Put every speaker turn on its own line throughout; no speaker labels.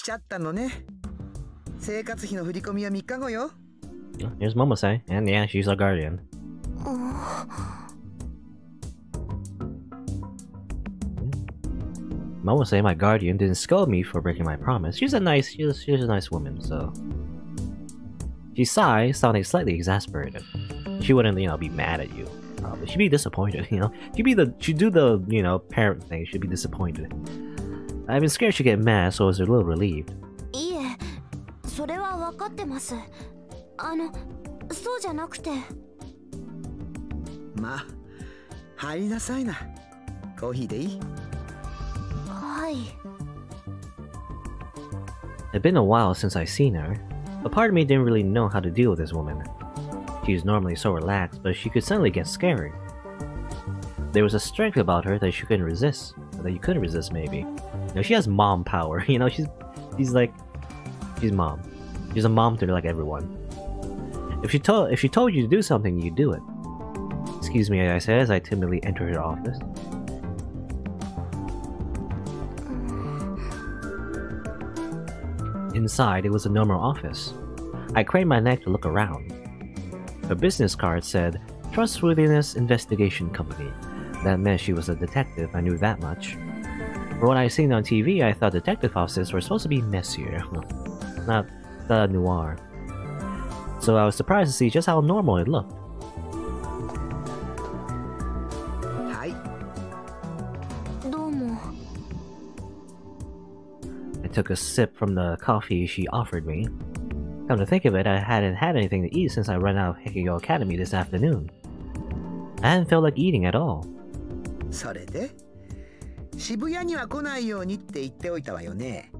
ちゃったのね。生活費の振り込みは3日後よ。
Here's Momose, and yeah, she's our guardian. Momose, my guardian, didn't scold me for breaking my promise. She's a nice woman, so... She sighs, sounding slightly exasperated. She wouldn't, be mad at you. Probably. She'd be disappointed, She'd do the, parent thing. She'd be disappointed. I've been scared she'd get mad, so I was a little relieved.
いいえ、それは分かってます。そうじゃなくて。
まあ、入りなさいな。コーヒーでいい？
はい。
It'd been a while since I'd seen her. A part of me didn't really know how to deal with this woman. She's normally so relaxed, but she could suddenly get scary. There was a strength about her that she couldn't resist, or that you couldn't resist maybe. She has mom power, she's mom. She's a mom to like everyone. If she told you to do something, you'd do it. Excuse me, I said as I timidly entered her office. Inside, it was a normal office. I craned my neck to look around. Her business card said, Trustworthiness Investigation Company. That meant she was a detective, I knew that much. From what I'd seen on TV, I thought detective offices were supposed to be messier. Not noir. So I was surprised to see just how normal it looked.
Hi.
I took a sip from the coffee she offered me. Come to think of it, I hadn't had anything to eat since I ran out of Hikkigo Academy this afternoon. I hadn't felt like eating at all.
それで渋谷には来ないようにって言っておいたわよね。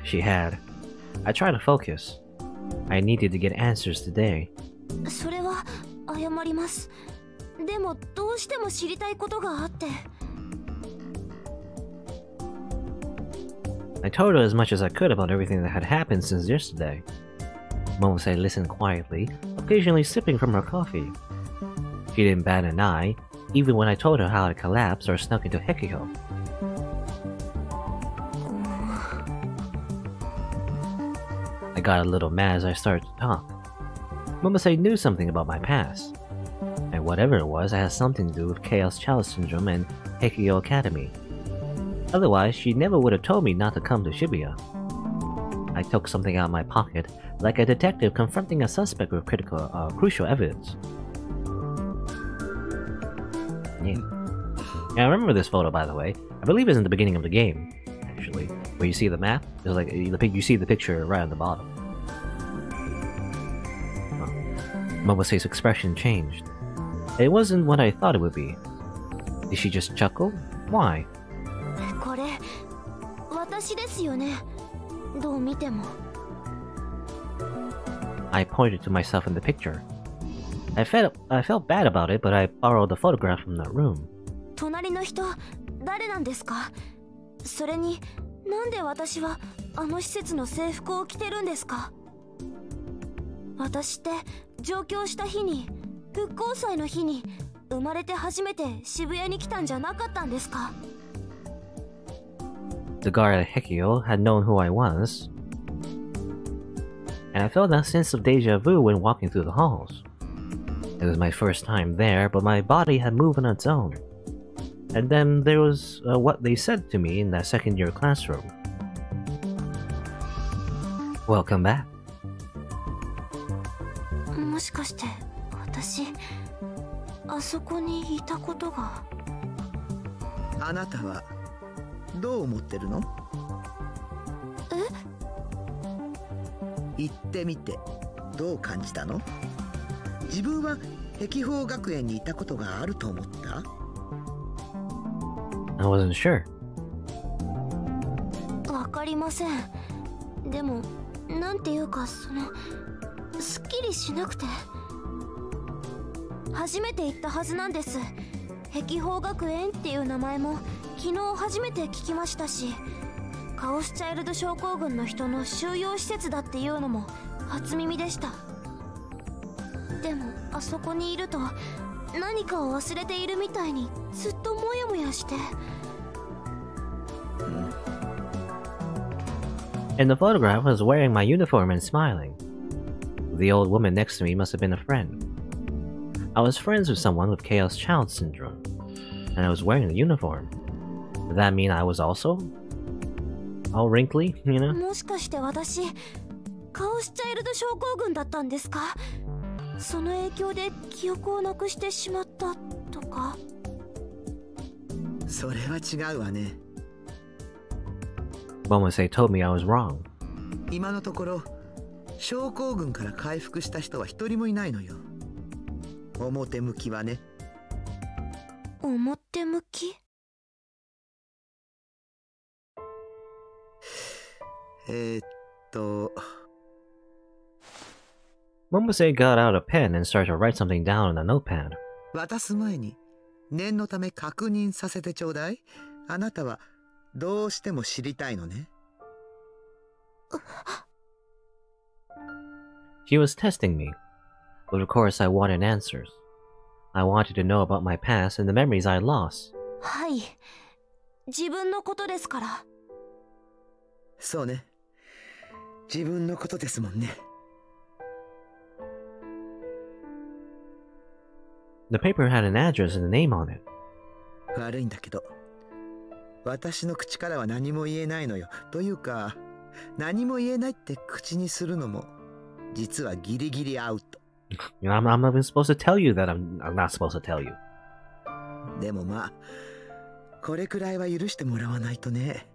She had. I tried to focus. I needed to get answers today.
それは謝ります。でもどうしても知りたいことがあって。
I told her as much as I could about everything that had happened since yesterday. Momose listened quietly, occasionally sipping from her coffee. She didn't bat an eye, even when I told her how I collapsed or snuck into Hikkigo. I got a little mad as I started to talk. Momose knew something about my past. And whatever it was, it had something to do with Chaos Chalice Syndrome and Hikkigo Academy. Otherwise, she never would have told me not to come to Shibuya. I took something out of my pocket, like a detective confronting a suspect with crucial evidence. Yeah. I remember this photo, by the way. I believe it's in the beginning of the game, actually. Where you see the map, there's like you see the picture right on the bottom. Momose's expression changed. It wasn't what I thought it would be. Did she just chuckle? Why?
これ、私ですよね。どう見ても。
I pointed to myself in the picture. I felt bad about it, but I borrowed the photograph from that room.
隣の人、誰なんですか？それに、なんで私はあの施設の制服を着てるんですか？私って上京した日に、復興祭の日に生まれて初めて渋谷に来たんじゃなかったんですか？
The guard at Hikkigo had known who I was, and I felt that sense of deja vu when walking through the halls. It was my first time there, but my body had moved on its own. And then there was what they said to me in that second-year classroom. Welcome back.
もしかして私あそこにいたことが。
あなたはどう思ってるの？言ってみてどう感じたの？自分は碧峰学園にいたことがあると思った？
I wasn't sure.
わかりません。でもなんていうかすっきりしなくて。初めて行ったはずなんです。碧峰学園っていう名前も昨日初めて聞きましたし、カオスチャイルド症候群の人の収容施設だっていうのも初耳でした。でもあそこにいると何かを忘れているみたいにずっとモヤモヤして。
In the photograph, I was wearing my uniform and smiling. The old woman next to me must have been a friend. I was friends with someone with Chaos Child Syndrome, and I was wearing the uniform. Did that mean I was also all wrinkly, you know?
もしかして私、カオスチャイルド症候群だったんですか？その影響で記憶をなくしてしまったとか？
それは違うわね。
Momose told me I was wrong.
今のところ症候群から回復した人は一人もいないのよ。表向きはね。
表向き？Momose
got out a pen and started to write something down on a notepad.
渡す前に念のため確認させてちょうだい。あなたはどうしても知りたいのね。
He was testing me, but of course I wanted answers. I wanted to know about my past and the memories I lost.
はい、自分のことですから。
そうね。自分のことですもんね。
The paper had an address and a name on it.
悪いんだけど、私の口からは何も言えないのよ。というか、何も言えないって口にするのも、実はギリギリアウト。
You know, I'm not even supposed to tell you that I'm not supposed to tell you.
でもまあ、これくらいは許してもらわないとね。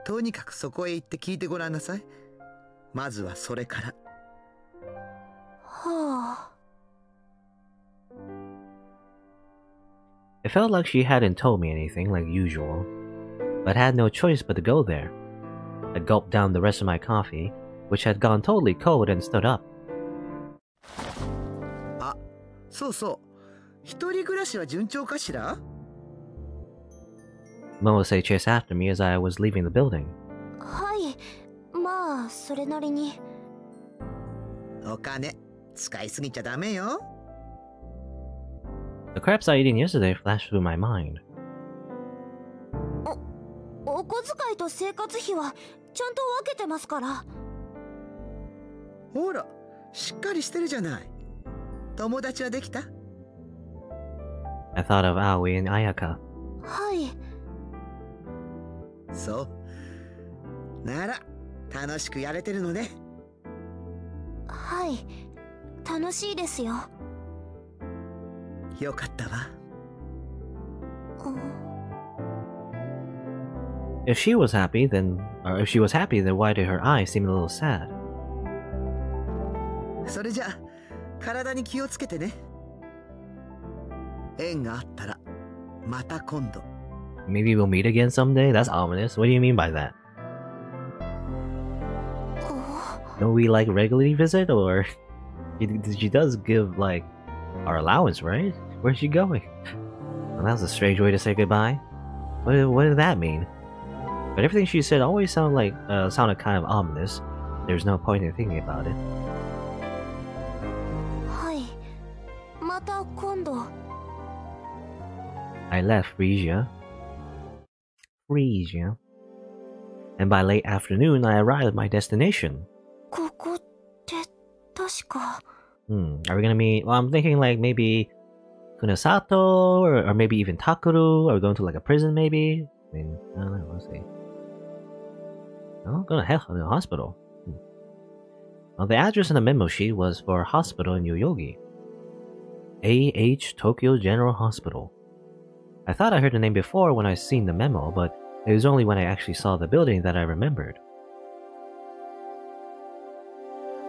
とにかくそこへ行って聞いてごらんなさい。まずはそれから。
はあ。
It felt like she hadn't told me anything like usual, but had no choice but to go there. I gulped down the rest of my coffee, which had gone totally cold, and stood up.
あ、そうそう。一人暮らしは順調かしら？
Momose chased after me as I was leaving the building.
はい、まあそれなりに。
お金使いすぎちゃダメよ。
The crabs I eaten yesterday flashed through my mind.
お小遣いと生活費はちゃんと分けてますから。
ほら、しっかりしてるじゃない。友達はできた？
I thought of Aoi and Ayaka.
はい。
そう。なら、楽しくやれてるのね。
はい、楽しいですよ。
よかったわ。
If she was happy, then why did her eyes seem a little sad?
それじゃあ、体に気をつけてね。縁があったら、また今度。
Maybe we'll meet again someday? That's ominous. What do you mean by that? Don't we like regularly visit, or she does give like our allowance, right? Where's she going? Well, that was a strange way to say goodbye. What did that mean? But everything she said always sounded kind of ominous. There's no point in thinking about it.
はい、また今度。
I left Frisia, and by late afternoon I arrived at my destination.
ここって確か。
Are we gonna meet? Well, I'm thinking like maybe Kunasato or maybe even Takuru. Are we going to like a prison maybe? I mean, I don't know. Let's see. Oh, go to the hospital. Well, the address on the memo sheet was for a hospital in Yoyogi. A.H. Tokyo General Hospital. I thought I heard the name before when I seen the memo, but it was only when I actually saw the building that I remembered.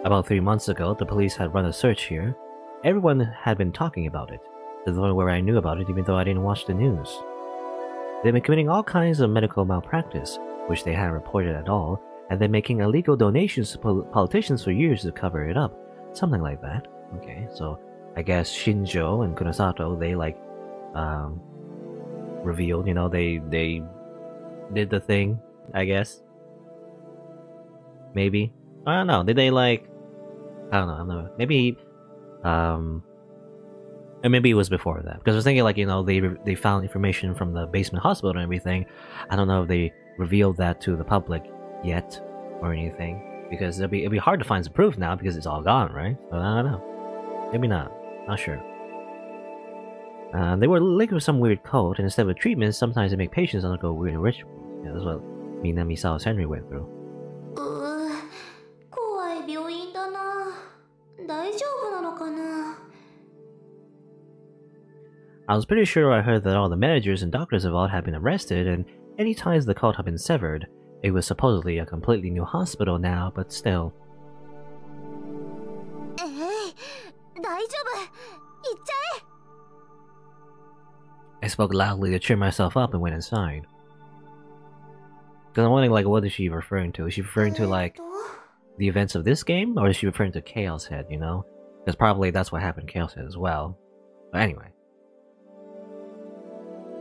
About 3 months ago, the police had run a search here. Everyone had been talking about it, to the point where I knew about it even though I didn't watch the news. They've been committing all kinds of medical malpractice, which they hadn't reported at all, and then making illegal donations to politicians for years to cover it up. Something like that. Okay, so I guess Shinjo and Kunasato, they like, revealed, you know, they did the thing, I guess. Maybe. I don't know. Did they like, I don't know, maybe, And maybe it was before that. Because I was thinking, like, you know, they found information from the basement hospital and everything. I don't know if they revealed that to the public yet or anything. Because it'd be hard to find some proof now because it's all gone, right? So I don't know. Maybe not. Not sure. They were linked with some weird cult, and instead of treatment, sometimes they make patients undergo weird rituals. Yeah, that's what me and Misao's Henry went through.
怖い病院だな。大丈夫なのかな。
I was pretty sure I heard that all the managers and doctors involved had been arrested, and any ties to the cult had been severed. It was supposedly a completely new hospital now, but still.
大丈夫。行っちゃえ。
I spoke loudly to cheer myself up and went inside. Because I'm wondering, like, what is she referring to? Is she referring to, like, the events of this game? Or is she referring to Chaos Head, you know? Because probably that's what happened to Chaos Head as well. But anyway.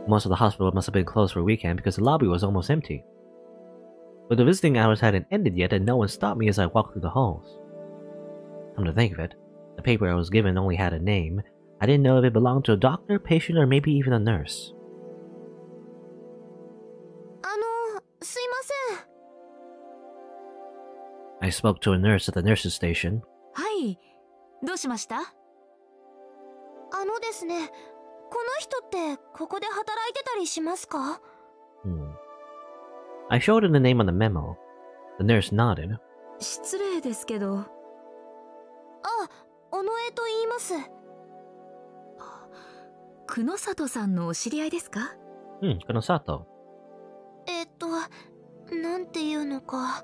Most of the hospital must have been closed for a weekend because the lobby was almost empty. But the visiting hours hadn't ended yet and no one stopped me as I walked through the halls. Come to think of it, the paper I was given only had a name. I didn't know if it belonged to a doctor, patient, or maybe even a nurse.
すいません。
I spoke to a nurse at the nurse's station.
はい。どうしました？
ですね、この人ってここで働いてたりしますか？
I showed her the name on the memo. The nurse nodded.
失礼ですけど。
尾上と言います。
久野里さんのお知り合いですか？Konosato.
なんていうのか。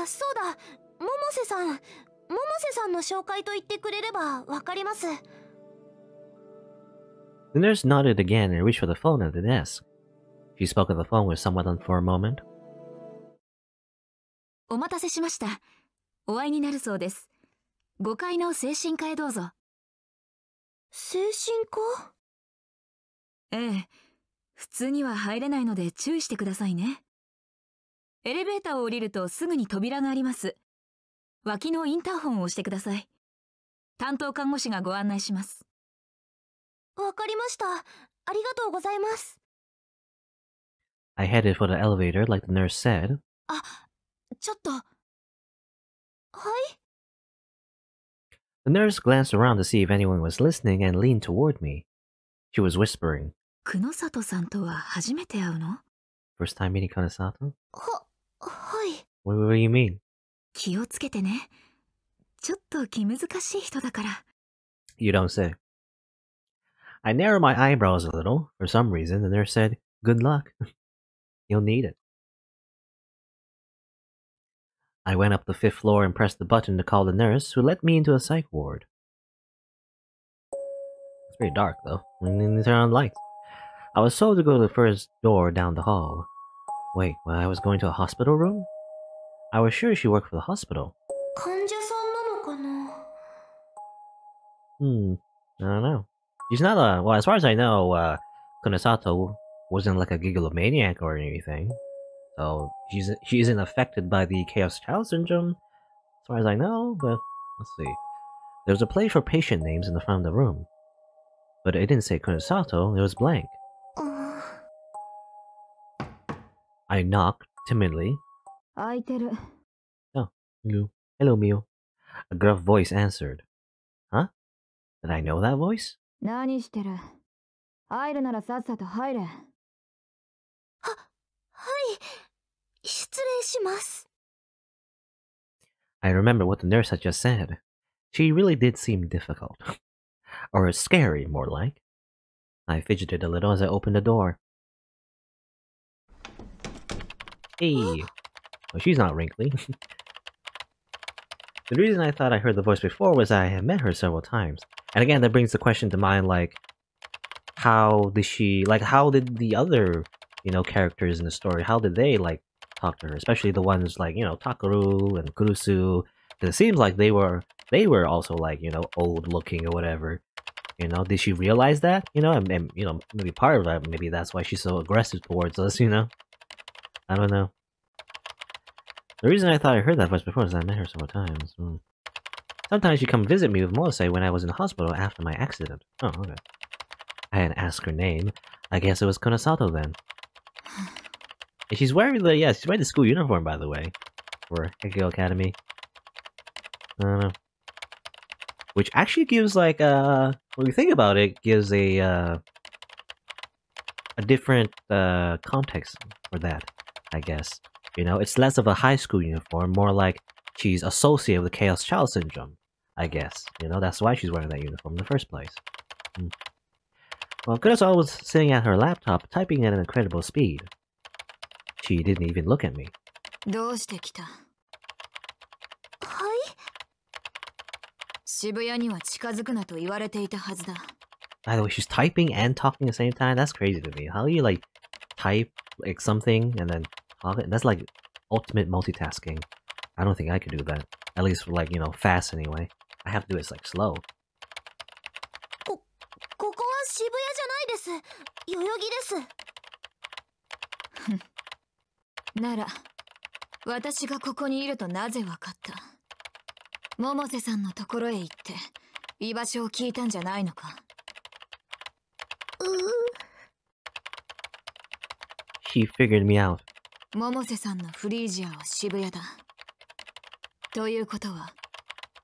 そうだ。百瀬さん。百瀬さんの紹介と言ってくれればわかります。
The nurse nodded again and reached for the phone at the desk. She spoke on the phone with someone for a moment.
お待たせしました。お会いになるそうです。5階の精神科へどうぞ。
精神科？
ええ。普通には入れないので注意してくださいね。エレベーターを降りるとすぐに扉があります。脇のインターホンを押してください。担当看護師がご案内します。
わかりました。ありがとうございます。
I headed for the elevator like the nurse said.
ちょっと。はい？
The nurse glanced around to see if anyone was listening and leaned toward me. She was whispering.
久野里さんとは初めて会うの？
First time meeting Konosato?
はい。
What do you mean?
気をつけてね。ちょっと気難しい人だから。
You don't say. I narrowed my eyebrows a little. For some reason, the nurse said, "Good luck. You'll need it." I went up the 5th floor and pressed the button to call the nurse, who let me into a psych ward. It's pretty dark, though. And then they turn on lights. I was told to go to the first door down the hall. Wait, I was going to a hospital room? I was sure she worked for the hospital.
患者さんなのかな？
I don't know. She's not well, as far as I know, Konosato wasn't like a gigalomaniac or anything. So, she isn't affected by the Chaos Child Syndrome, as far as I know, but let's see. There was a place for patient names in the front of the room. But it didn't say Konosato, it was blank. I knocked, timidly.
開いてる。
Oh, hello. Hello, Mio. A gruff voice answered. Huh? Did I know that voice?
何してる？入るならさっさと入れ。
はい。失礼します。
I remember what the nurse had just said. She really did seem difficult. Or scary, more like. I fidgeted a little as I opened the door. Hey! Well, she's not wrinkly. The reason I thought I heard the voice before was I had met her several times. And again, that brings the question to mind, like, how did the other, characters in the story, how did they, talk to her? Especially the ones like, Takaru and Kurusu. Because it seems like they were also, old looking or whatever. Did she realize that? And maybe part of that, maybe that's why she's so aggressive towards us, I don't know. The reason I thought I heard that voice before is I met her several times. Sometimes she'd come visit me with Mose when I was in the hospital after my accident. Oh, okay. I hadn't asked her name. I guess it was Konosato then. And she's wearing she's wearing the school uniform, by the way, for Hekio Academy. I don't know. Which actually gives, like, when you think about it, gives a different context for that, I guess. You know, it's less of a high school uniform, more like she's associated with Chaos Child Syndrome, I guess. You know, that's why she's wearing that uniform in the first place. Well, Kurosawa was sitting at her laptop, typing at an incredible speed. She didn't even look at me.
どうして来た？
はい。
渋谷には近づくなと言われていたはずだ。
By the way, she's typing and talking at the same time? That's crazy to me. How do you, like, type, like, something and then talk? That's, like, ultimate multitasking. I don't think I could do that. At least, like, you know, fast anyway. I have to do it, like, slow.
ここは渋谷じゃないです。代々木です。
なら、私がここにいるとなぜわかった？百瀬さんのところへ行って、居場所を聞いたんじゃないのか
？She figured me out.
百瀬さんのフリージアは渋谷だ。ということは、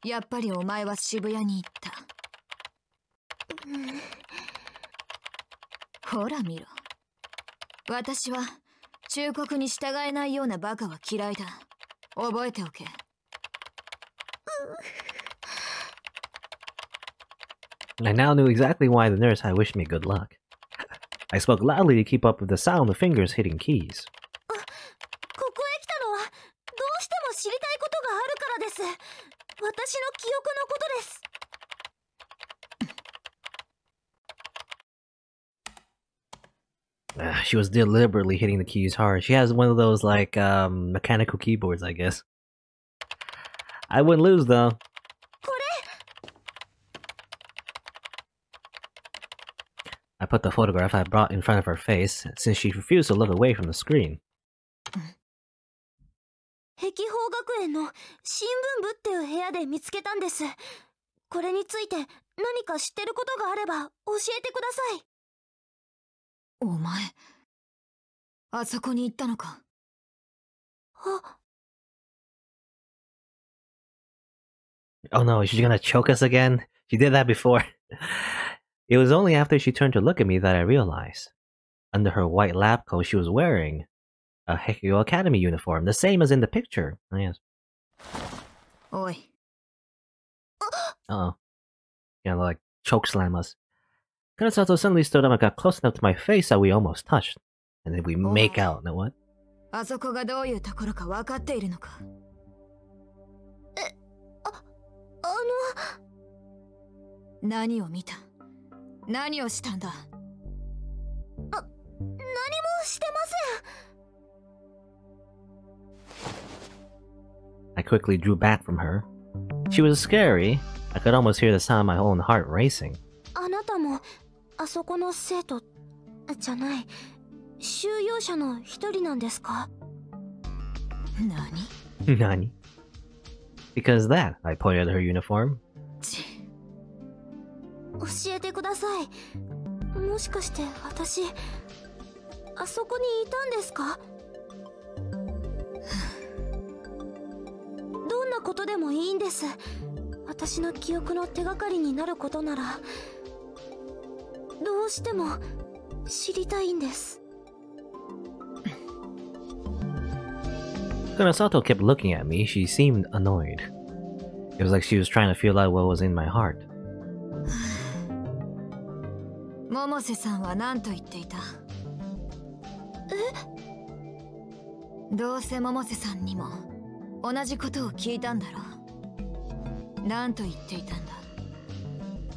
やっぱりお前は渋谷に行った。ほら見ろ。私は忠告に従えないようなバカは嫌いだ。覚えておけ。
I now knew exactly why the nurse had wished me good luck. I spoke loudly to keep up with the sound of fingers hitting keys.
ここへ来たのは、どうしても知りたいことがあるからです。私の記憶のことです。
She was deliberately hitting the keys hard. She has one of those, like, mechanical keyboards, I guess. I wouldn't lose, though.
これ。
I put the photograph I brought in front of her face, since she refused to look away from the screen.
碧峰学園の新聞部っていう部屋で見つけたんです。これについて何か知ってることがあれば教えてください。
お前、あそこに行ったのか？
あ。
Oh no, is she gonna choke us again? She did that before. It was only after she turned to look at me that I realized. Under her white lab coat, she was wearing a Hekio Academy uniform, the same as in the picture. Oh, yes.
Oi.
Uh-oh. Gonna, like, choke slam us. Kurosato suddenly stood up and got close enough to my face that we almost touched. And then we make out. Now what?
あそこがどういうところか分かっているのか？何を見た？何をしたんだ？
何もしてません。
I quickly drew back from her. She was scary. I could almost hear the sound of my own heart racing.
あなたもあそこの生徒じゃない収容者の一人なんですか？
何？Nani?
Because that, I pointed at her uniform.
教えてください。もしかして私あそこにいたんですか？どんなことでもいいんです。私の記憶の手がかりになることならどうしても知りたいんです。
Kurosato kept looking at me. She seemed annoyed. It was like she was trying to feel out what was in my heart.
百瀬さんは何と言っていた？どうせ百瀬さんにも同じことを聞いたんだろう。何と言っていたんだ？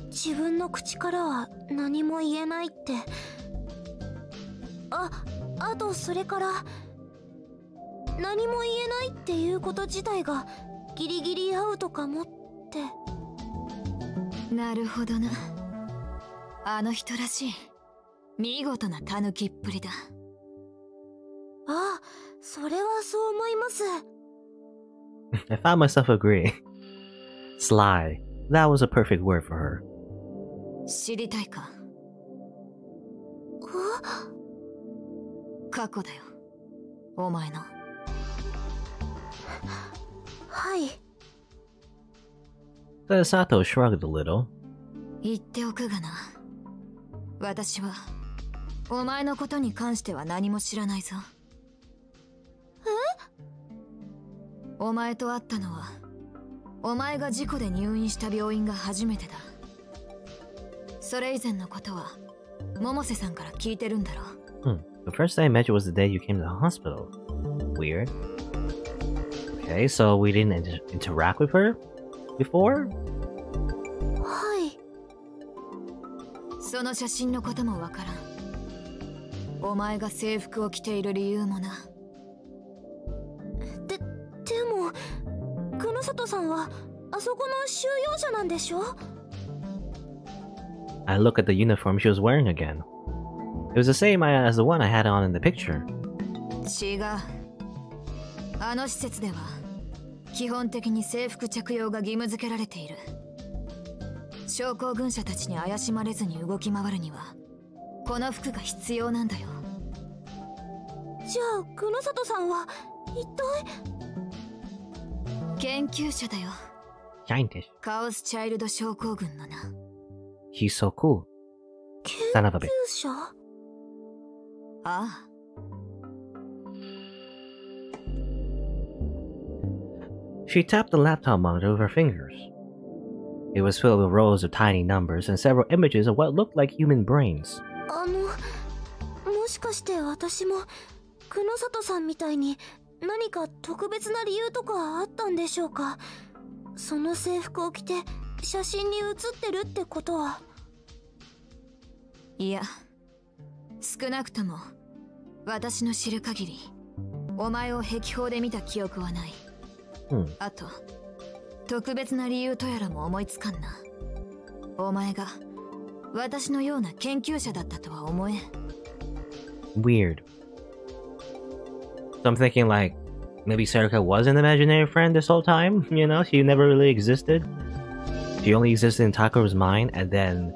自分の口からは何も言えないって。あとそれから何も言えないっていうこと自体がギリギリアウトかもって。
なるほどな。あの人らしい。見事なタヌキっぷりだ。
あ、それはそう思います。
I found myself agreeing. Sly. That was a perfect word for her.
知りたいか。過去だよ。お前の。
はい。
Sato shrugged a little.
言っておくがな。私はお前のことに関しては何も知らないぞ。お前と会ったのはお前が事故で入院した病院が初めてだ。それ以前のことは百瀬さんから聞いてるんだろう。
The first time I met you was the day you came to the hospital. Weird. Okay, so we didn't interact with her before?
はい。
その写真のこともわからん。お前が制服を着ている理由もな。
でも黒里さんはあそこの収容者なんでしょ？
I look at the uniform she was wearing again. It was the same as the one I had on in the picture.
違う。あの施設では基本的に制服着用が義務付けられている。症候群者たちに怪しまれずに動き回るにはこの服が必要なんだよ。
じゃあ黒里さんは一体？
研究者だよ。
Scientist.
カオスチャイルド症候群のな。
He's so cool.
研究者？
ああ。
She tapped the laptop monitor with her fingers. It was filled with rows of tiny numbers and several images of what looked like human brains.
もしかして私も黒里さんみたいに何か特別な理由とかあったんでしょうか？その制服を着て写真に写ってるってことは。
いや、少なくとも私の知る限りお前を壁砲で見た記憶はない。あと特別な理由とやらも思いつかんな。お前が私のような研究者だったとは思えん。
Weird. So I'm thinking like, maybe Serica was an imaginary friend this whole time? You know, she never really existed. She only existed in Takeru's mind, and then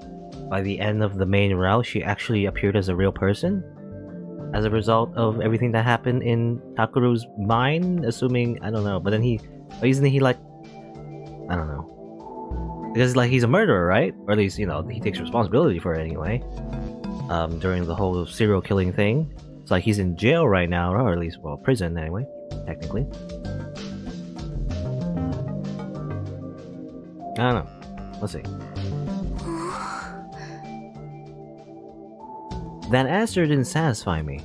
by the end of the main route, she actually appeared as a real person? As a result of everything that happened in Takeru's mind? Assuming, I don't know, but then isn't he like, I don't know. Because like he's a murderer, right? Or at least, you know, he takes responsibility for it anyway. During the whole serial killing thing. It's like he's in jail right now, or at least, well, prison anyway, technically. I don't know. Let's see. That answer didn't satisfy me.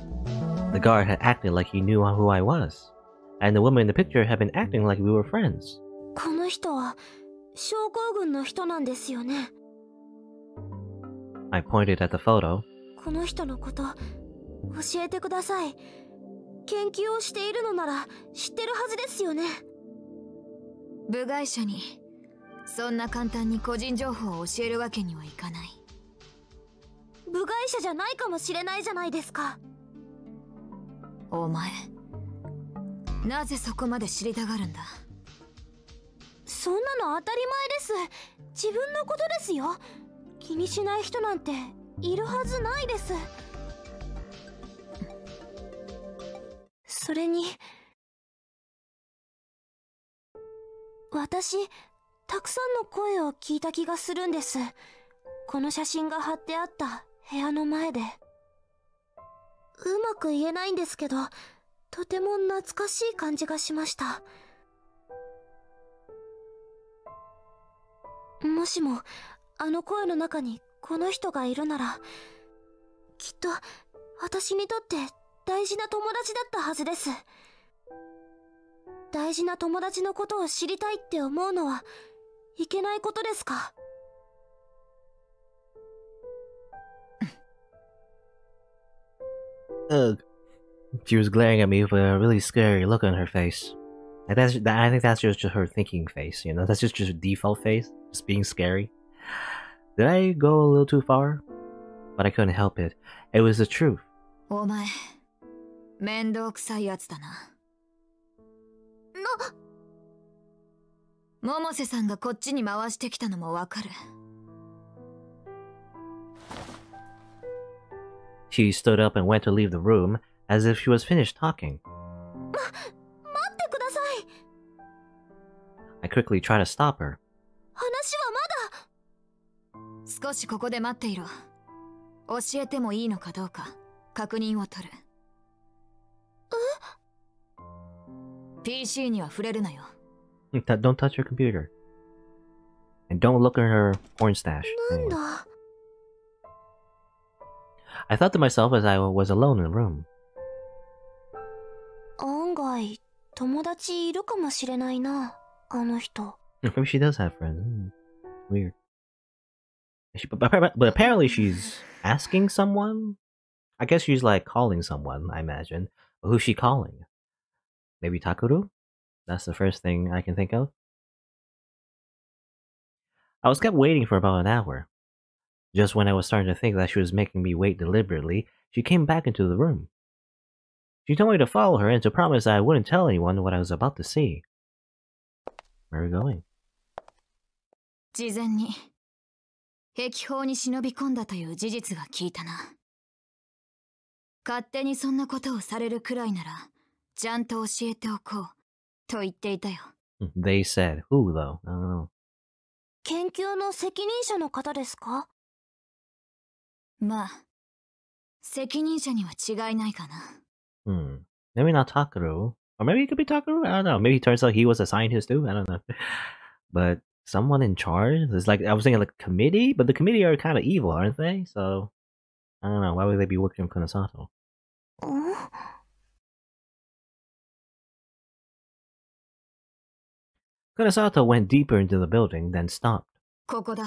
The guard had acted like he knew who I was, and the woman in the picture had been acting like we were friends.
この人は症候群の人なんですよね。
I pointed at the photo.
この人のこと教えてください。研究をしているのなら知ってるはずですよね。
部外者にそんな簡単に個人情報を教えるわけにはいかない。
部外者じゃないかもしれないじゃないですか。
お前、なぜそこまで知りたがるんだ？
そんなの当たり前です。自分のことですよ。気にしない人なんているはずないです。それに私たくさんの声を聞いた気がするんです。この写真が貼ってあった部屋の前で。うまく言えないんですけど、とても懐かしい感じがしました。もしもあの声の中にこの人がいるなら、きっと私にとって大事な友達だったはずです。大事な友達のことを知りたいって思うのはいけないことですか
？Ugh. She was glaring at me with a really scary look on her face. And I think that's just her thinking face, you know? That's just her default face, just being scary. Did I go a little too far? But I couldn't help it. It was the truth.
お前、面倒くさいやつだな。百瀬さんがこっちに回してきたのもわかる。
She stood up and went to leave the room as if she was finished talking.
待ってください。
I quickly tried to stop her.
話はまだ。
少しここで待っていろ。教えてもいいのかどうか確認を取る。PC には触れるなよ。
Don't touch her computer. And don't look at her porn stash.
なん
Anyway.
だ。
I thought to myself as I was alone in the room.
案外友達いるかもしれないな、あの人。
Maybe she does have friends. Weird. But apparently she's asking someone? I guess she's like calling someone, I imagine. But who's she calling? Maybe Takuru? That's the first thing I can think of. I was kept waiting for about an hour. Just when I was starting to think that she was making me wait deliberately, she came back into the room. She told me to follow her and to promise that I wouldn't tell anyone what I was about to see. Where are we going?
事前に壁砲に忍び込んだという事実が聞いたな。勝手にそんなことをされるくらいならちゃんと教えておこうと言っていたよ。
They said, who though? I don't know.
研究の責任者の方ですか？
まあ責任者には違いないかな。
Maybe not Takuru. Or maybe it could be Takuru? I don't know. Maybe it turns out he was a scientist too? I don't know. But someone in charge? It's like, I was thinking like a committee, but the committee are kind of evil, aren't they? So, I don't know. Why would they be working with Kunasato?
ん？
Kunasato went deeper into the building, then stopped.
ここだ。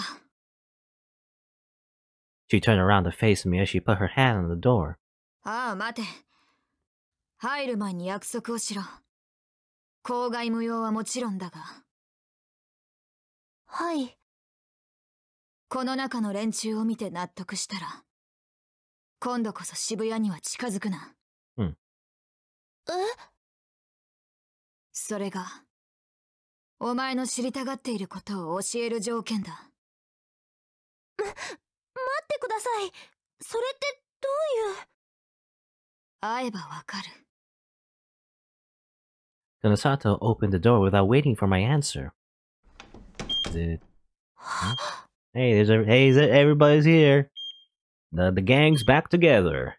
She turned around to face me as she put her hand on the door.
ああ、待て。入る前に約束をしろ。口外無用はもちろんだが。
はい。
この中の連中を見て納得したら、今度こそ渋谷には近づくな。
え？
それが、お前の知りたがっていることを教える条件だ。
待ってください。それってどういう。
会えばわかる。
Kunasato opened the door without waiting for my answer. Huh? Hey, everybody's here. The gang's back together.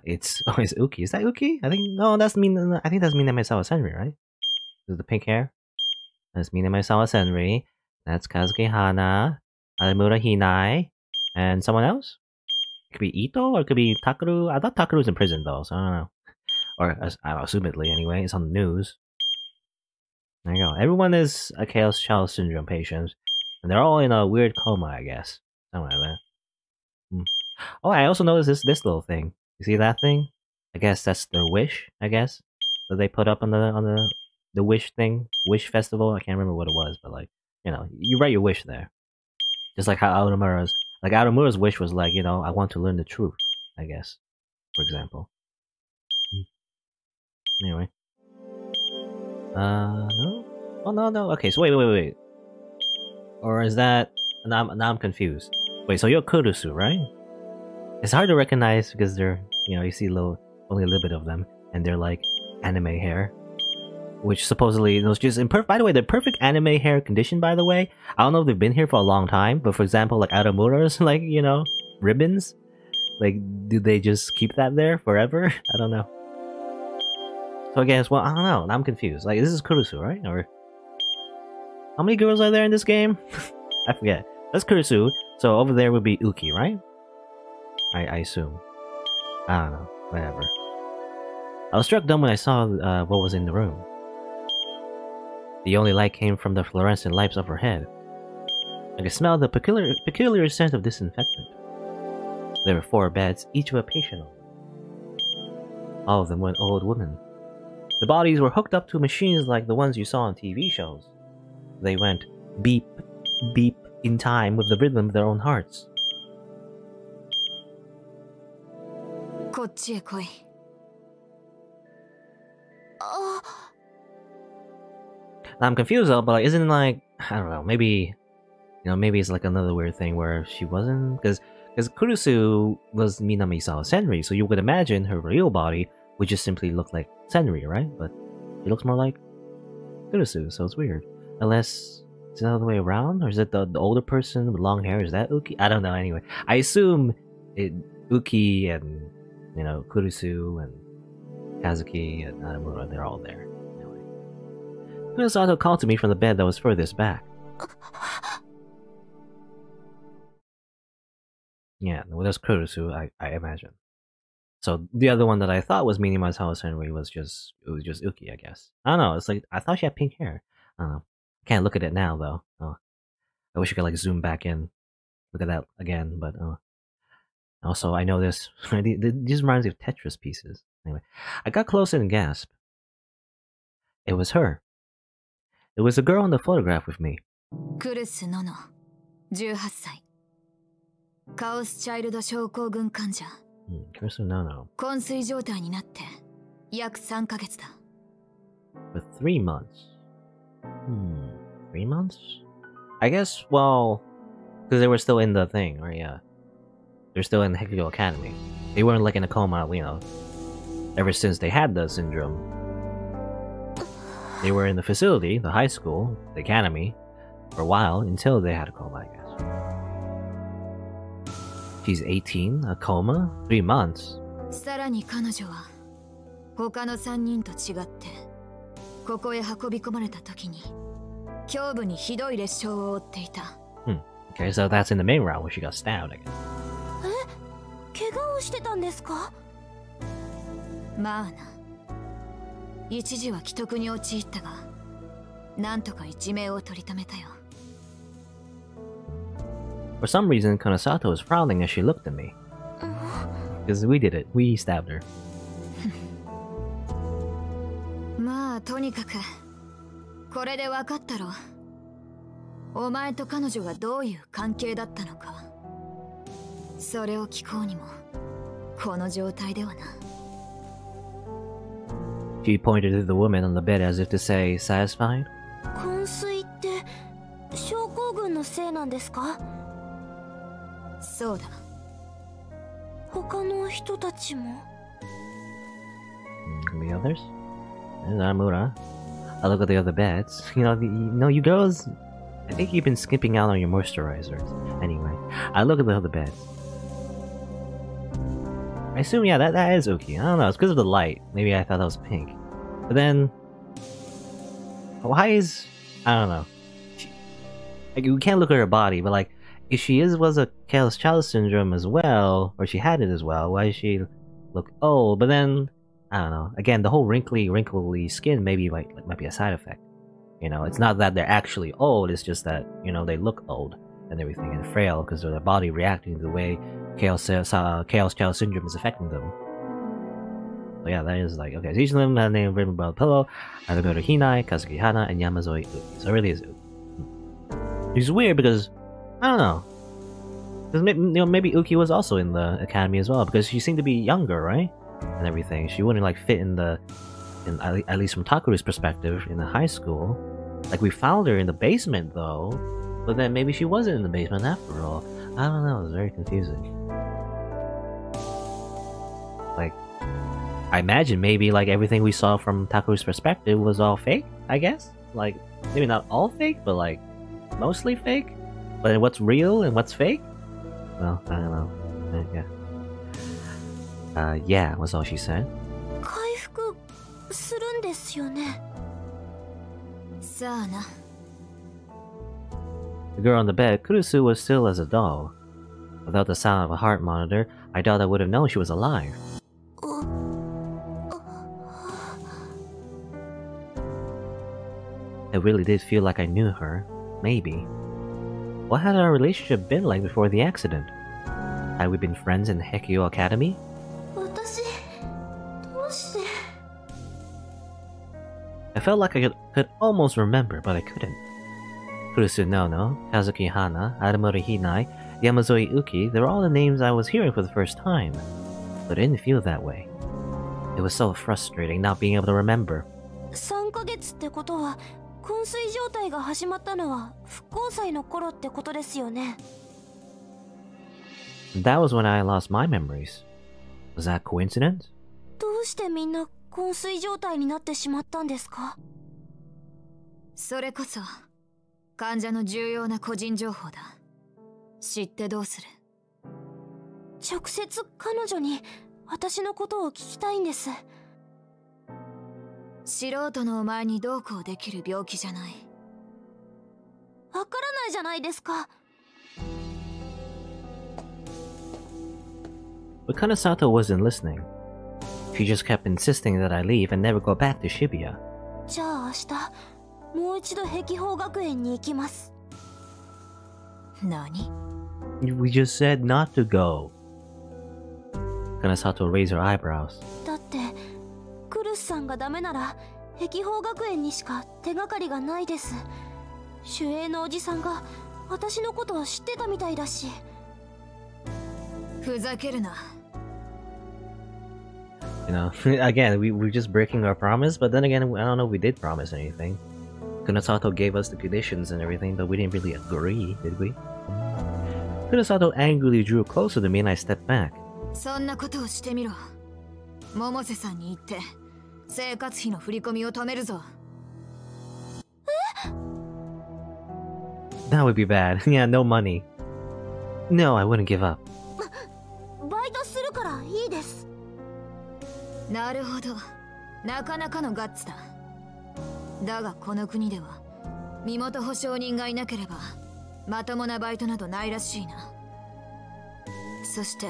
It's Uki. Is that Uki? I think I think that's Minamisawa Senri, right? With the pink hair. That's Minamisawa Senri. That's Kazuki Hana, Aramura Hinai, and someone else. It could be Ito or it could be Takuru. I thought Takuru was in prison though, so I don't know. Or I don't know, assumedly anyway. It's on the news. There you go. Everyone is a Chaos Child Syndrome patient, and they're all in a weird coma, I guess. Something like that. Oh, I also noticed this little thing. You see that thing? I guess that's their wish. I guess that they put up on the wish thing, wish festival. I can't remember what it was, but like, you know, you write your wish there. Just like how Aomura's wish was like, you know, I want to learn the truth. I guess, for example. Anyway. No? Oh, no. Okay, so wait. Or is that... Now I'm confused. Wait, so you're Kurusu, right? It's hard to recognize because they're, you know, you see only a little bit of them, and they're like anime hair. Which supposedly, was just by the way, they're perfect anime hair condition, by the way. I don't know if they've been here for a long time, but for example, like Aramura's, like, you know, ribbons. Like, do they just keep that there forever? I don't know. So I guess, well, I don't know. I'm confused. Like, this is Kurusu, right? Or how many girls are there in this game? I forget. That's Kurusu. So over there would be Uki, right? I assume. I don't know. Whatever. I was struck dumb when I saw what was in the room. The only light came from the fluorescent lights of her head. I could smell the peculiar scent of disinfectant. There were 4 beds, each with a patient on them. All of them were old women. The bodies were hooked up to machines like the ones you saw on TV shows. They went beep, beep in time with the rhythm of their own hearts.
こっちへ来い。
I'm confused though, but like, isn't it like, I don't know, maybe, maybe it's like another weird thing where she wasn't, because Kurusu was Minami-sawa Senri, so you would imagine her real body would just simply look like Senri, right? But she looks more like Kurusu, so it's weird. Unless it's the other way around, or is it the older person with long hair? Is that Uki? I don't know. Anyway, I assume Uki and Kurusu and Kazuki and Adamura, they're all there. Anyway, Kurosato called to me from the bed that was furthest back. Yeah, well, that's Kurusu, I imagine. So the other one that I thought was Minami-sawa Senri was just Uki, I guess. I don't know. It's like I thought she had pink hair. I don't know. Can't look at it now though. Oh, I wish I could like zoom back in, look at that again. But also I know this. This reminds me of Tetris pieces. Anyway, I got close and gasped. It was her. It was the girl in the photograph with me.
クルスノノ、18歳。カオスチャイルド症候群患者。
Kurusu Nono.
昏睡状態になって約3ヶ月だ。
For 3 months. 3 months? I guess, well, because they were still in the thing, right? Yeah. They're still in Hekigo Academy. They weren't like in a coma, ever since they had the syndrome. They were in the facility, the high school, the academy, for a while until they had a coma, I guess. She's 18, a coma, 3 months.
さらに彼女は他の3人と違ってここへ運び込まれた時に胸部にひどい裂傷を負っていた。
Okay, so that's in the main round where she got stabbed, I guess.
怪我をしてたんですか？
まあな。一時は危篤に陥ったが、なんとか一命を取り留めたよ。
For some reason, Konosato was frowning as she looked at me. Because we did it. We stabbed her.
まあとにかくこれで分かったろ。お前と彼女がどういう関係だったのか。それを聞こうにもこの状態ではな。
She pointed to the woman on the bed as if to say, satisfied?
昏睡って症候群のせいなんですか？
そうだ。
他の人たちも。
The others? There's Amura. I look at the other beds. You girls, I think you've been skipping out on your moisturizers. Anyway, I look at the other beds. I assume, yeah, that is Uki. I don't know, it's because of the light. Maybe I thought that was pink. But then, why is, I don't know. We can't look at her body, but like, if she was a Chaos Chalice Syndrome as well, or she had it as well, why does she look old? But then, I don't know. Again, the whole wrinkly skin maybe might be a side effect. It's not that they're actually old, it's just that, they look old and everything and frail because of their body reacting to the way Chaos Chalice Syndrome is affecting them. So yeah, that is like, okay, so each of them had a name written above the pillow. Adamura Hinai, Kazuki Hana, and Yamazoi Uki. So it really is Uki. Which is weird because, I don't know. Because maybe Uki was also in the academy as well, because she seemed to be younger, right? And everything. She wouldn't like fit in at least from Takuru's perspective, in the high school. Like we found her in the basement though, but then maybe she wasn't in the basement after all. I don't know, it was very confusing. Like, I imagine maybe like everything we saw from Takuru's perspective was all fake, I guess? Like, maybe not all fake, but like, mostly fake? But then what's real and what's fake? Well, I don't know. Yeah, was all she said.
回復するんですよね。
さあな。
The girl on the bed, Kurusu, was still as a doll. Without the sound of a heart monitor, I doubt I would have known she was alive. It really did feel like I knew her. Maybe. What had our relationship been like before the accident? Had we been friends in Heikyo Academy?
私どうして。
I felt like I could almost remember, but I couldn't. Kurusu Nono, Kazuki Hana, Adamura Hinai, Yamazoi Uki, they were all the names I was hearing for the first time. But it didn't feel that way. It was so frustrating not being able to remember.
3ヶ月ってことは昏睡状態が始まったのは復興祭の頃ってことですよね。
That was when I lost my memories. Was that coincidence?
どうしてみんな昏睡状態になってしまったんですか？
それこそ患者の重要な個人情報だ。知ってどうする？
直接彼女に私のことを聞きたいんです。
素人のお前にどうこうできる病気じゃない。
わからないじゃないですか。
But Kanasato wasn't listening. She just kept insisting that I leave and never go back to Shibuya.
じゃあ明日もう一度碧峰学園に行きます。
何？
We just said not to go. Kanasato raised her eyebrows.
だってクルスさんがダメなら碧峰学園にしか手がかりがないです。守衛のおじさんが私のことを知ってたみたいだし。
ふざけるな。
You know, again, we're just breaking our promise, but then again, I don't know if we did promise anything. Kunasato gave us the conditions and everything, but we didn't really agree, did we? Kunasato angrily drew closer to me and I stepped back.
そんなことをしてみろ。百瀬さんに言って生活費の振り込みを止めるぞ。
That would be bad. Yeah, no money. No, I wouldn't give up.
バイトするからいいです。
なるほど。なかなかのガッツだ。だがこの国では身元保証人がいなければまともなバイトなどないらしいな。そして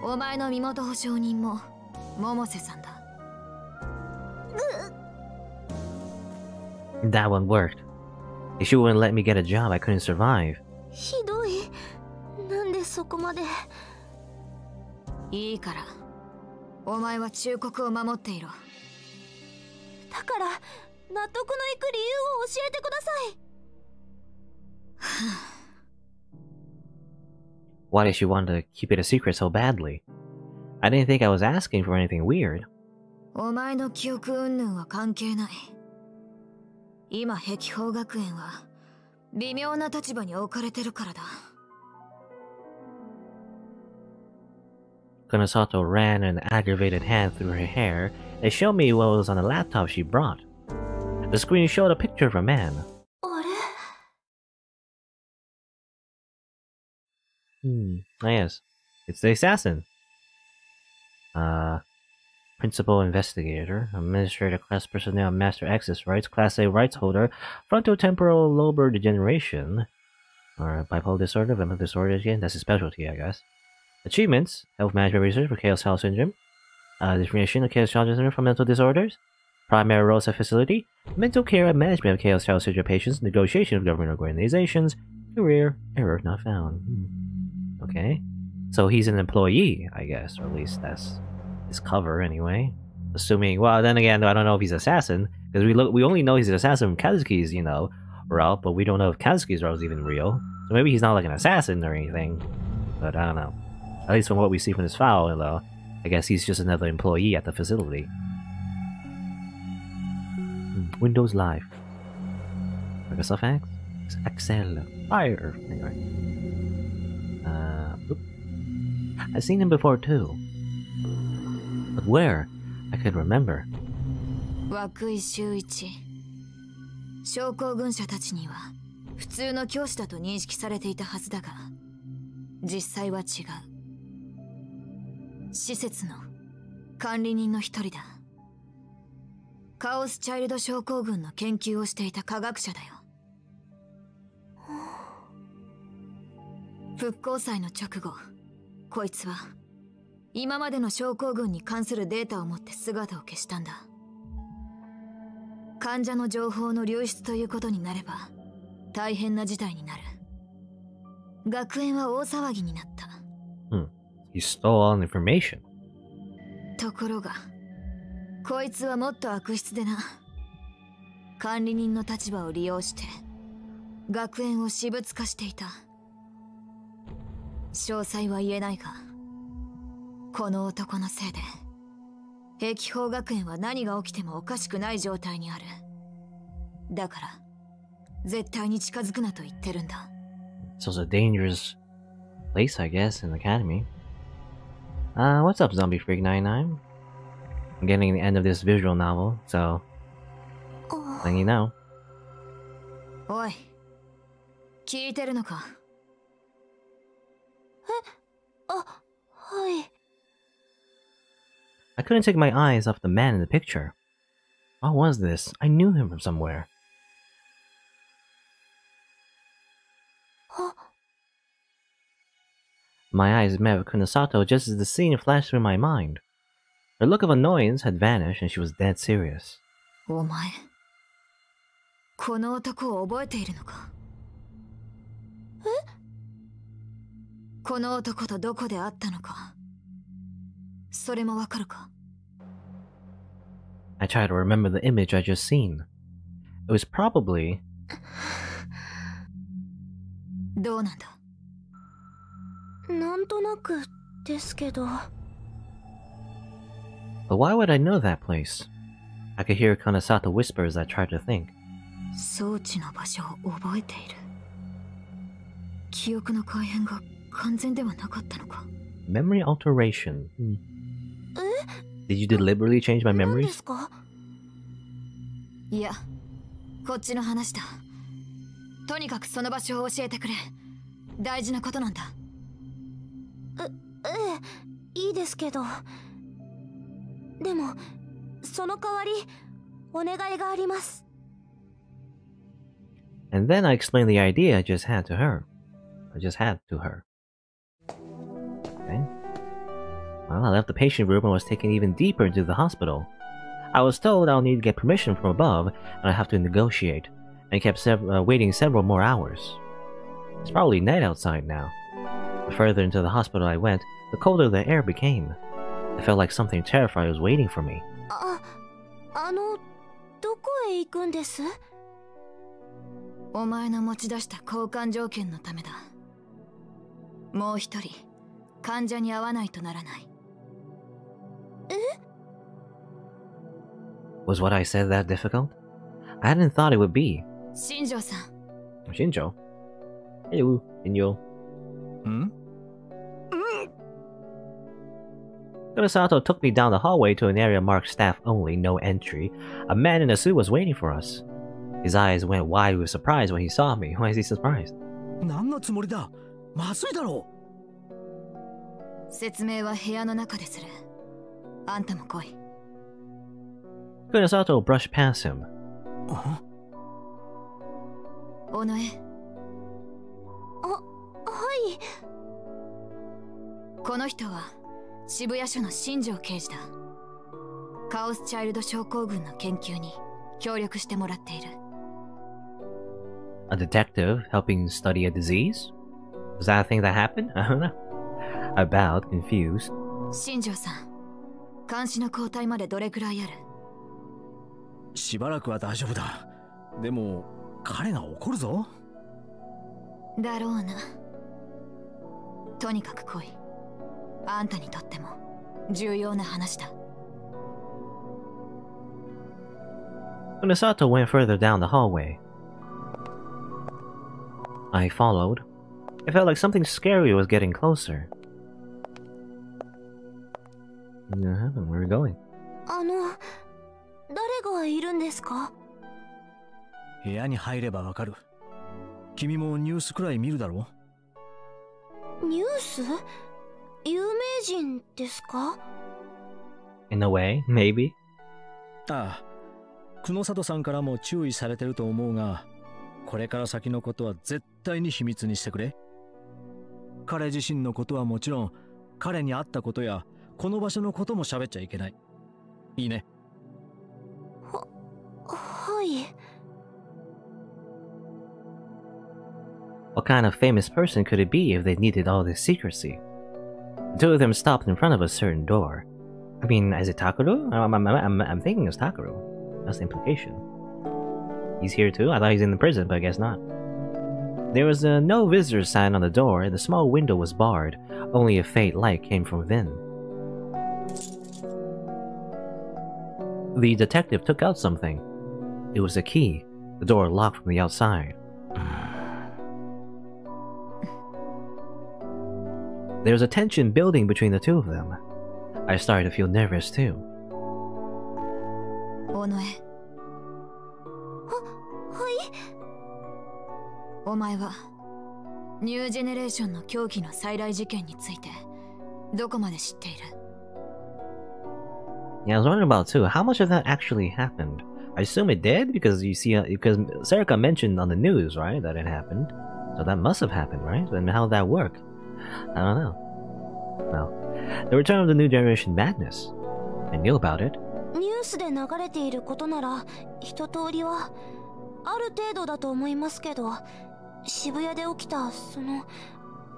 お前の身元保証人も百瀬さんだ。
That one worked. If she wouldn't let me get a job, I couldn't survive.
ひどい。なんでそこまで。
いいから。お前は忠告を守っていろ。
だから納得のいく理由を教えてください。
Why did she want to keep it a secret so badly? I didn't think I was asking for anything weird.
お前の記憶云々は関係ない。今碧峰学園は微妙な立場に置かれてるからだ。
Kanasato ran an aggravated hand through her hair and showed me what was on the laptop she brought. The screen showed a picture of a man.
あれ？
Ah yes. It's the assassin. Principal Investigator, Administrator Class Personnel, Master Access Rights, Class A Rights Holder, Frontotemporal Lobar Degeneration, or Bipolar Disorder, Mental Disorder again, that's his specialty, I guess. Achievements, Health Management Research for Chaos Child Syndrome, Definition of Chaos Child Syndrome for Mental Disorders, Primary Roles at Facility, Mental Care and Management of Chaos Child Syndrome Patients, Negotiation of Government Organizations, Career, Error Not Found. Okay. So he's an employee, I guess, or at least that's his cover anyway. Assuming, well, then again, I don't know if he's an assassin, because we only know he's an assassin from Kazuki's, route, but we don't know if Kazuki's route is even real. So maybe he's not like an assassin or anything, but I don't know. At least from what we see from his file, though, I guess he's just another employee at the facility. Windows Live. Microsoft X? Excel. Fire. Anyway. I've seen him before too. But where? I could remember.
涌井秀一。症候群者たちには普通の教師だと認識されていたはずだが、実際は違う。施設の管理人の一人だ。カオスチャイルド症候群の研究をしていた科学者だよ。復興祭の直後、こいつは今までの症候群に関するデータを持って姿を消したんだ。患者の情報の流出ということになれば大変な事態になる。学園は大騒ぎになった。
He stole all information.
ところがこいつはもっと悪質でな。管理人の立場を利用して学園を私物化していた。詳細は言えないが、この男のせいで碧峰学園は何が起きてもおかしくない状態にある。だから、絶対に近づくなと言ってるんだ。
So it's a dangerous place, I guess, in the academy. What's up, Zombie Freak 99? I'm getting the end of this visual novel, so letting you know.
おい、聞いてるのか？
はい。
I couldn't take my eyes off the man in the picture. What was this? I knew him from somewhere. My eyes met with Kunosato just as the scene flashed through my mind. Her look of annoyance had vanished and she was dead serious.
お前、この男を覚えているのか？この男とどこで会ったのか、それもわかるか？
I tried to remember the image I just seen. It was probably...
どうなんだ？
なんとなくですけど。
But why would I know that place? I could hear Kunosato whisper as I tried to think.
装置の場所を覚えている。記憶の改変が完全ではなかったのか。
Memory alteration. Did you deliberately change my
何で
memories?
すか？
いや、こっちの話だ。とにかくその場所を教えてくれ。大事なことなんだ。
いいですけど。でも、その代わり、お願いがあります。
And then I explained the idea I just had to her. Okay. Well, I left the patient room and was taken even deeper into the hospital. I was told I'll need to get permission from above, and I have to negotiate, and kept waiting several more hours. It's probably night outside now. The further into the hospital I went, the colder the air became. It felt like something terrifying was waiting for me.
どこへ行くんです？
お前の持ち出した交換条件のためだ。もう一人、患者に会わないとならない。
Was what I said that difficult? I hadn't thought it would be.
新庄さん。
Shinjo. Hello, Shinjo. Kunosato took me down the hallway to an area marked staff only, no entry. A man in a suit was waiting for us. His eyes went wide with surprise when he saw me. Why is he surprised?
何のつもりだ？まずいだろ
う。説明は部屋の中でする。あんたも来い。
Kunosato brushed past him.
おのえ。
はい。
この人は渋谷署の新庄刑事だ。カオスチャイルド症候群の研究に協力してもらっている。
A detective helping study a disease? Was that a thing that happened? I don't know. I bowed, confused.
新庄さん、監視の交代までどれくらいある？
しばらくは大丈夫だ。でも彼が怒るぞ。
だろうな。とにかく来い。あんたにとっても重要な話だ。
Kunosato went further down the hallway. I followed. It felt like something scary was getting closer. Where are we going?
誰がいるんですか？
部屋に入ればわかる。君もニュースくらい見るだろ
う？ニュース？有名人ですか？
In a way, maybe.
ああ、久野里さんからも注意されてると思うが、これから先のことは絶対に秘密にしてくれ。彼自身のことはもちろん、彼に会ったことやこの場所のことも喋っちゃいけない。いいね。
はい。
What kind of famous person could it be if they needed all this secrecy? The two of them stopped in front of a certain door. I mean, is it Takuru? I'm thinking it's Takuru. That's the implication. He's here too? I thought he's in the prison, but I guess not. There was a no visitor sign on the door, and the small window was barred. Only a faint light came from within. The detective took out something. It was a key. The door locked from the outside. There was a tension building between the two of them. I started to feel nervous too.
大野お前はニュージェネレーションの狂気の再来事件についてどこまで知っている？
Yeah, I was wondering about too. How much of that actually happened? I assume it did because you see, because Serika mentioned on the news, right, that it happened. So that must have happened, right? And how did that work? I don't know. Well, the return of the new generation madness. I knew about it.
ニュースで流れていることなら一通りはある程度だと思いますけど、渋谷で起きたその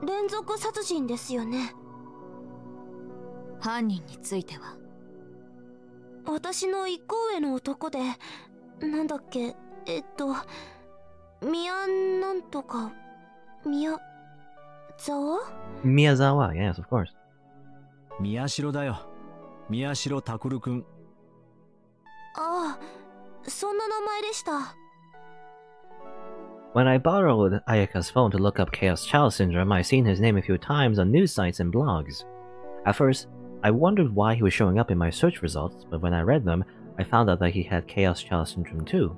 連続殺人ですよね。
犯人については
私の一個上の男で、なんだっけ、宮なんとか、宮沢？
Miyazawa, yes, of course.
宮代だよ。宮代拓くん。
ああ、そんな名前でした。
When I borrowed Ayaka's phone to look up Chaos Child Syndrome, I seen his name a few times on news sites and blogs. At first, I wondered why he was showing up in my search results, but when I read them, I found out that he had Chaos Child Syndrome too.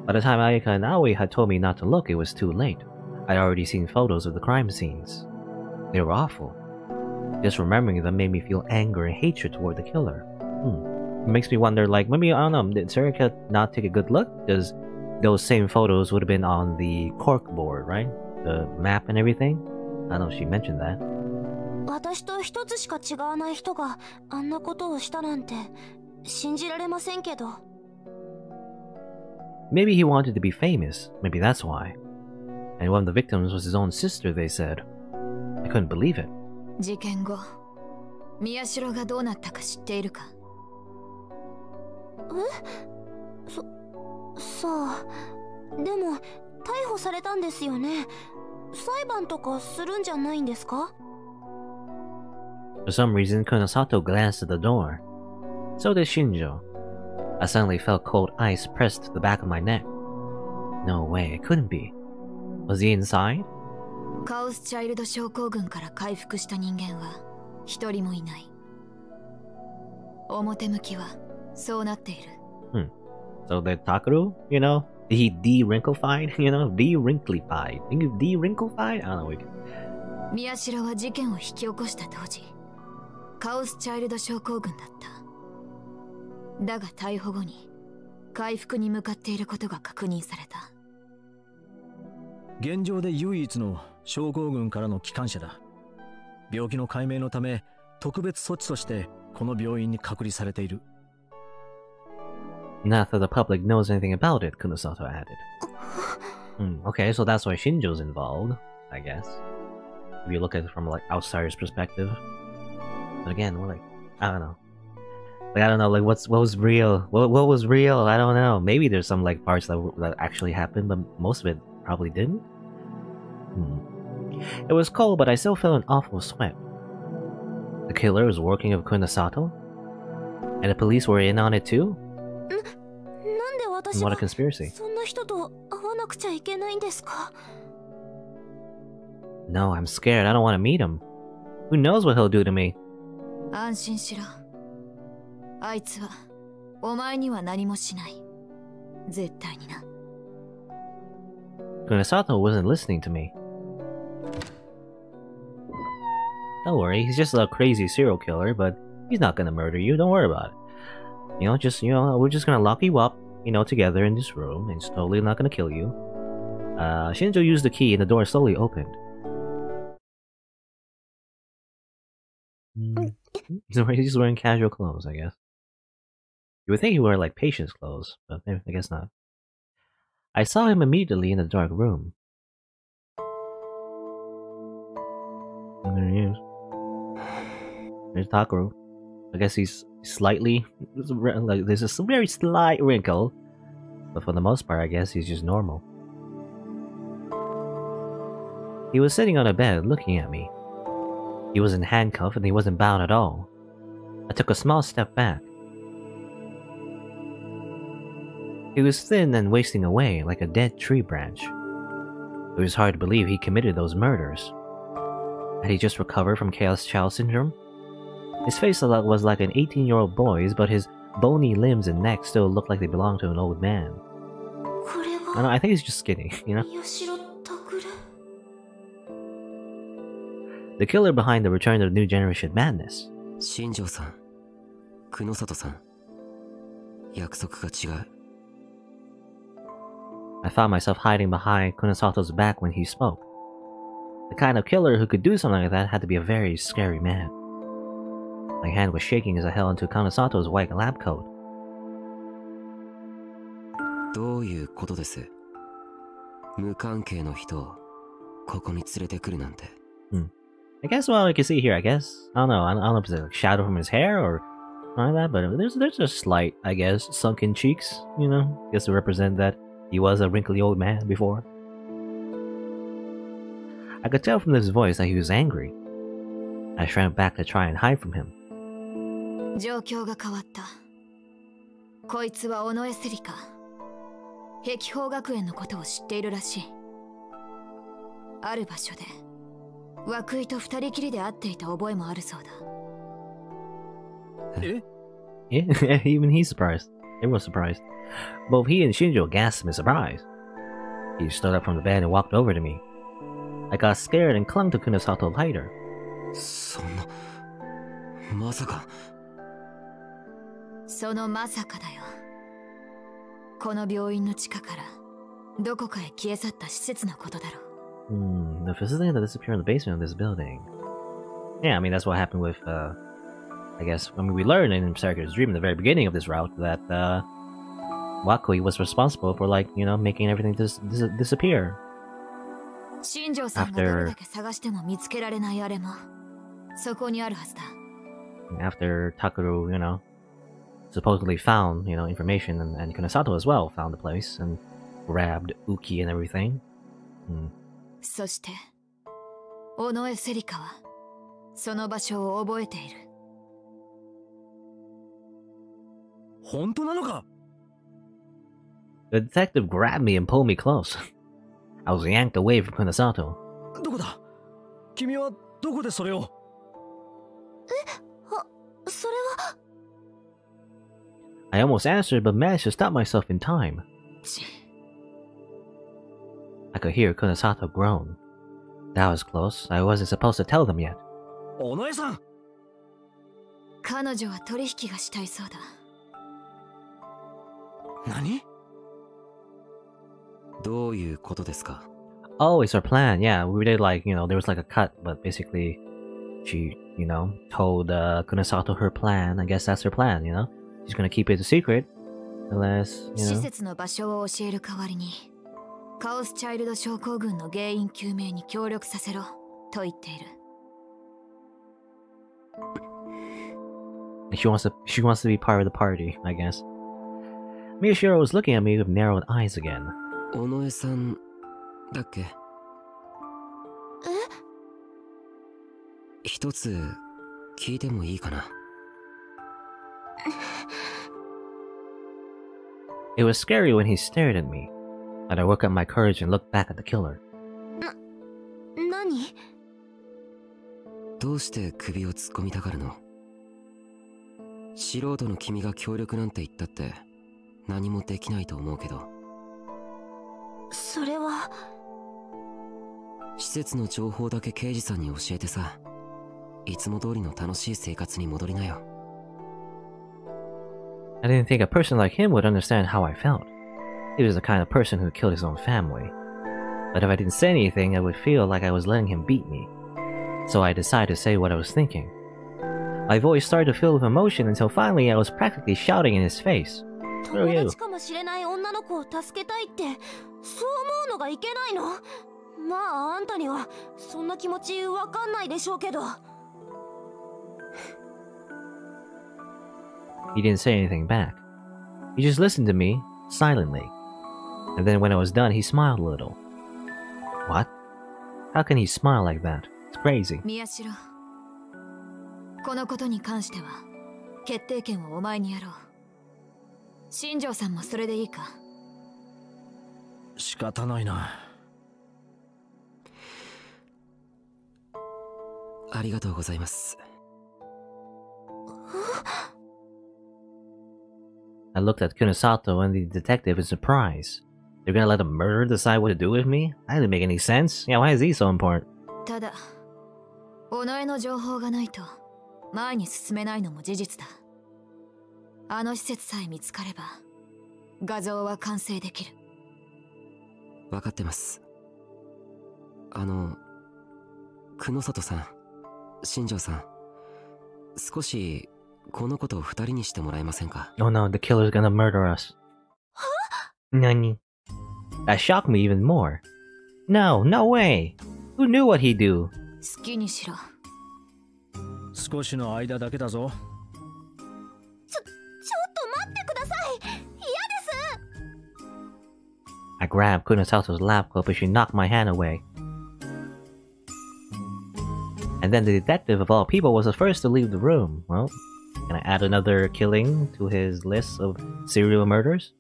By the time Ayaka and Aoi had told me not to look, it was too late. I'd already seen photos of the crime scenes. They were awful. Just remembering them made me feel anger and hatred toward the killer. It makes me wonder, like, maybe, I don't know, did Serika not take a good look? Because those same photos would have been on the corkboard, right? The map and everything? I don't know if she mentioned that.
私と一つしか違わない人があんなことをしたなんて信じられませんけど。
Maybe he wanted to be famous. Maybe that's why. And one of the victims was his own sister, they said. I couldn't believe it.
事件後、宮代がどうなったか知っているか？
さあ、でも逮捕されたんですよね。裁判とかするんじゃないんですか？
For some reason, Kunosato glanced at the door. So did Shinjo. I suddenly felt cold ice pressed to the back of my neck. No way, it couldn't be. Was he inside?
カオスチャイルド症候群から回復した人間は一人もいない。表向きはそうなっている。
So the Takaru, you know, he de-wrinklified, you know, de-wrinklified. Think of de-wrinklified? I don't know.
宮代は事件を引き起こした当時、カオスチャイルド症候群だった。だが逮捕後に回復に向かっていることが確認された。
現状で唯一の症候群からの帰還者だ。病気の解明のため特別措置としてこの病院に隔離されている。
Not that the public knows anything about it, Kunosato added. Okay, so that's why Shinjo's involved, I guess. If you look at it from like outsider's perspective. But again, we're like, I don't know. Like I don't know, like what was real? What was real? I don't know. Maybe there's some like parts that actually happened, but most of it probably didn't. It was cold, but I still felt an awful sweat. The killer was working with Kunosato, and the police were in on it too. What a conspiracy. No, I'm scared. I don't want to meet him. Who knows what he'll do to me?
安心しろ。あいつはお前には何もしない。絶対にな。
Kunosato wasn't listening to me. Don't worry, he's just a crazy serial killer, but he's not gonna murder you. Don't worry about it. We're just gonna lock you up, together in this room, and he's totally not gonna kill you. Shinjo used the key and the door slowly opened. He's wearing casual clothes, I guess. You would think he wore like patient's clothes, but I guess not. I saw him immediately in the dark room. And there he is. There's Takaru. I guess he's slightly, like, there's a very slight wrinkle, but for the most part, I guess he's just normal. He was sitting on a bed looking at me. He wasn't handcuffed and he wasn't bound at all. I took a small step back. He was thin and wasting away like a dead tree branch. It was hard to believe he committed those murders. Had he just recovered from Chaos Child Syndrome? His face was like an 18-year-old boy's, but his bony limbs and neck still looked like they belonged to an old man. I don't know, I think he's just skinny, you know? The killer behind the return of New Generation Madness.
新庄さん、久野里さん、約束が違う。
I found myself hiding behind Kunosato's back when he spoke. The kind of killer who could do something like that had to be a very scary man. My hand was shaking as I held onto Kunosato's white lab coat.
どういうことです？無関係の人をここに連れてくるなんて。
I guess, well, you can see here, I guess. I don't know if it's a shadow from his hair or something like that, but there's a slight, I guess, sunken cheeks, you know? I guess to represent that he was a wrinkly old man before. I could tell from his voice that he was angry. I shrank back to try and hide from him.
状況が変わった。こいつは尾上セリカ。碧峰学園のことを知っているらしい。ある場所で涌井と二人きりで会っていた覚えもあるそうだ。
え？
Yeah, even he's surprised. Everyone's surprised. Both he and Shinjo gasped in surprise. He stood up from the bed and walked over to me. I got scared and clung to Kunosato tighter.
そんな、まさか。
そのまさかだよ。この病院の地下からどこかへ消え去った施設のことだろう。
The facility that disappeared in the basement of this building. Yeah, I mean, that's what happened with, I guess, I mean, we learned in Sarkis' Dream in the very beginning of this route that, Wakui was responsible for, like, you know, making everything disappear.
新庄さんがどれだけ探しても見つけられないあれもそこにあるはずだ。
After Takuru, you know, supposedly found, you know, information, and Kunosato as well found the place and grabbed Uki and everything.
そして尾上セリカはその場所を覚えている。
本当なのか？
The detective grabbed me and pulled me close. I was yanked away from Kunosato.
どこだ？君はどこでそれを？
それは。
I almost answered but managed to stop myself in time. I could hear Kunosato groan. That was close. I wasn't supposed to tell them yet.
尾上さん。
彼女は取引がしたいそうだ。
何？
どういうことですか？
Oh, it's our plan. Yeah, we did like, you know, there was like a cut, but basically she, you know, told Kunosato her plan. I guess that's her plan, you know? She's gonna keep it a secret unless, you
施
know.
設の場所を教える代わりにカオスチャイルド症候群の原因究明に協力させろと言っている。
She wants to be part of the party, I guess. Miyashiro was looking at me with narrowed eyes again.
尾上さんだっけ？一つ聞いてもいいかな？
It was scary when he stared at me, but I woke up my courage and looked back at the killer.
何？
どうして首を突っ込みたがるの？素人の君が協力なんて言ったって何もできないと思うけど。
それは。
施設の情報だけ刑事さんに教えてさ、いつも通りの楽しい生活に戻りなよ。
I didn't think a person like him would understand how I felt. He was the kind of person who killed his own family. But if I didn't say anything, I would feel like I was letting him beat me. So I decided to say what I was thinking. My voice started to fill with emotion until finally I was practically shouting in his face. Screw
友
you.
達かもしれない女の子を助けたいってそう思うのがいけないの？まああんたにはそんな気持ちわかんないでしょうけど。
He didn't say anything back. He just listened to me, silently. And then when I was done, he smiled a little. What? How can he smile like that? It's crazy.
宮代、このことに関しては決定権をお前にやろう。新庄さんもそれでいいか？
仕方ないな。
ありがとうございます。
I looked at Kunosato and the detective in surprise. They're gonna let a murderer decide what to do with me? That didn't make any sense. Yeah, why is he so important?
ただ、己の情報がないと前に進めないのも事実だ。あの施設さえ見つかれば、画像は完成できる。
分かってます。久野里さん、新庄さん、少しこのことを二人にしてもらえませんか？
Oh no, the killer's gonna murder us. Nani? That shocked me even more. No, no way! Who knew what he'd do?
好きにしろ。
少しの間だけだぞ。
ちょっと待ってください。嫌です。
I grabbed Kunosato's laptop, but she knocked my hand away. And then the detective of all people was the first to leave the room. Well, can I add another killing to his list of serial murders?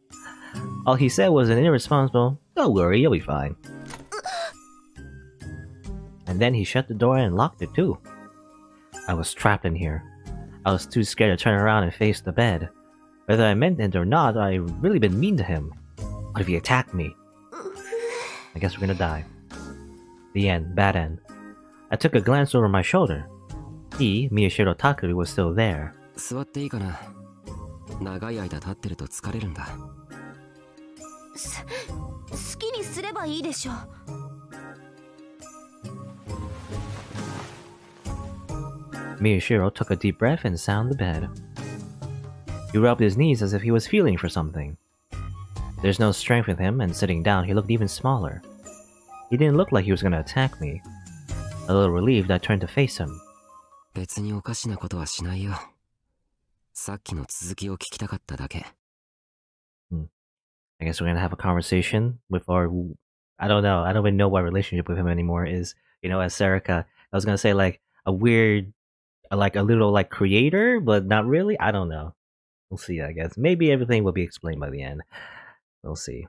All he said was an irresponsible, "Don't worry, you'll be fine." And then he shut the door and locked it too. I was trapped in here. I was too scared to turn around and face the bed. Whether I meant it or not, I'd really been mean to him. What if he attacked me? I guess we're gonna die. The end. Bad end. I took a glance over my shoulder. He, Miyashiro Takuri, was still there.
座っていいかな。長い間立ってると疲れるんだ。
好きにすればいいでしょう。
Miyashiro took a deep breath and sounded the bed. He rubbed his knees as if he was feeling for something. There's no strength with him, and sitting down, he looked even smaller. He didn't look like he was gonna attack me. A little relieved, I turned to face him.
別におかしなことはしないよ。さっきの続きを聞きたかっただけ。
I guess we're gonna have a conversation with our... I don't know. I don't even know what relationship with him anymore is. You know, as Serica, I was gonna say like a weird... like a little like creator, but not really. I don't know. We'll see, I guess. Maybe everything will be explained by the end. We'll see.